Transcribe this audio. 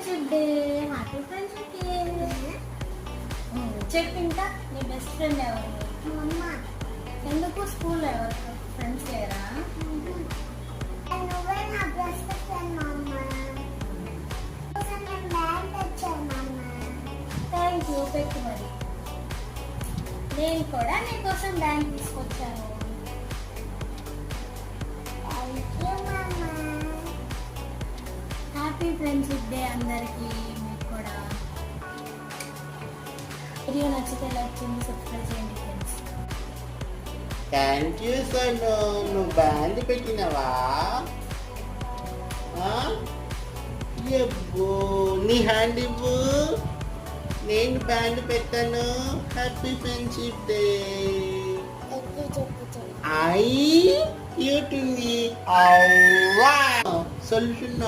Friendship day. Happy friendship day. చెప్పు ఇంకా నీ బెస్ట్ ఫ్రెండ్ ఎవరు? అమ్మ. ఎందుకు స్కూల్లో ఎవరు ఫ్రెండ్స్ లేరా? నువ్వే నా బెస్ట్ ఫ్రెండ్ అమ్మ. నేను బ్యాగ్ తెచ్చాను అమ్మ. Thank you. పెట్టు మరి. నేను కూడా నీకోసం బ్యాంక్ తీసుకొచ్చాను. థ్యాంక్ యూ అమ్మ. హ్యాపీ ఫ్రెండ్షిప్ డే అందరికీ. మీకు కూడా వీడియో నచ్చితే లైక్ చేయండి, సబ్స్క్రైబ్ చేయండి ఫ్రెండ్స్. Thank you Sonu. నువ్వు బ్యాండ్ పెట్టినవా? ఎవ్వు నీ హ్యాండ్ ఇవ్వు, నేను బ్యాండ్ పెట్టాను. Happy friendship day. I YouTube solution